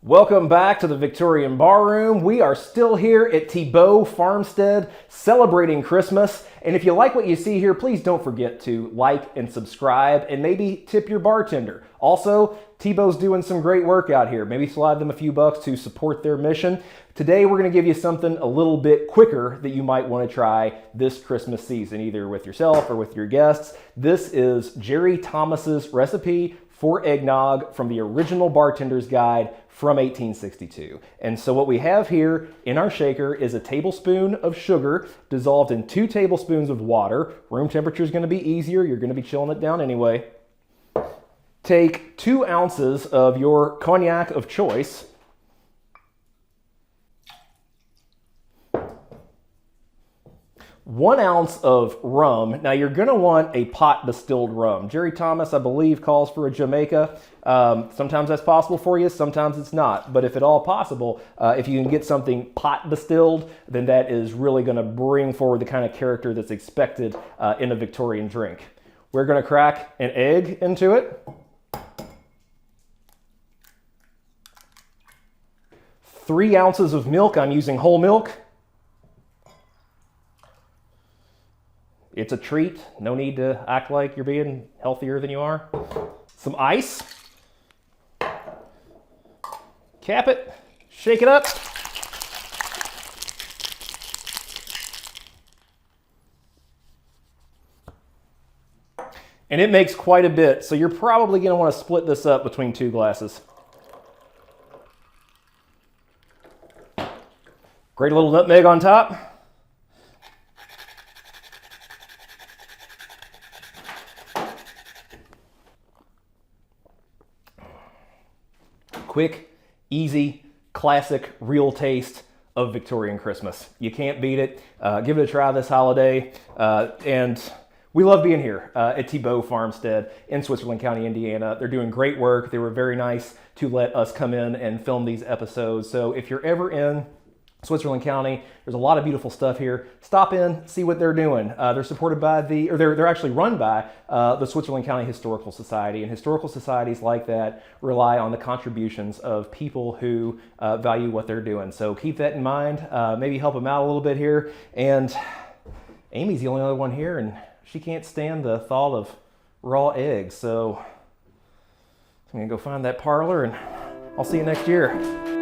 Welcome back to the Victorian Bar Room. We are still here at Thibault Farmstead celebrating Christmas. And if you like what you see here, please don't forget to like and subscribe and maybe tip your bartender. Also, Thibault's doing some great work out here. Maybe slide them a few bucks to support their mission. Today, we're going to give you something a little bit quicker that you might want to try this Christmas season, either with yourself or with your guests. This is Jerry Thomas's recipe for eggnog from the original Bartender's Guide from 1862. And so what we have here in our shaker is a tablespoon of sugar dissolved in 2 tablespoons of water. Room temperature is going to be easier. You're going to be chilling it down anyway. Take 2 ounces of your cognac of choice. One ounce of rum. Now you're going to want a pot distilled rum. Jerry Thomas, I believe, calls for a Jamaica. Sometimes that's possible for you, sometimes it's not. But if at all possible, if you can get something pot distilled, then that is really going to bring forward the kind of character that's expected in a Victorian drink. We're going to crack an egg into it. 3 ounces of milk. I'm using whole milk. It's a treat. No need to act like you're being healthier than you are. Some ice. Cap it. Shake it up. And it makes quite a bit, so you're probably going to want to split this up between 2 glasses. Grate a little nutmeg on top. Quick, easy, classic, real taste of Victorian Christmas. You can't beat it. Give it a try this holiday. And we love being here at Thibault Farmstead in Switzerland County, Indiana. They're doing great work. They were very nice to let us come in and film these episodes. So if you're ever in Switzerland County, there's a lot of beautiful stuff here. Stop in, see what they're doing. They're supported by they're actually run by the Switzerland County Historical Society, and historical societies like that rely on the contributions of people who value what they're doing. So keep that in mind. Maybe help them out a little bit here. And Amy's the only other one here, and she can't stand the thought of raw eggs. So I'm gonna go find that parlor, and I'll see you next year.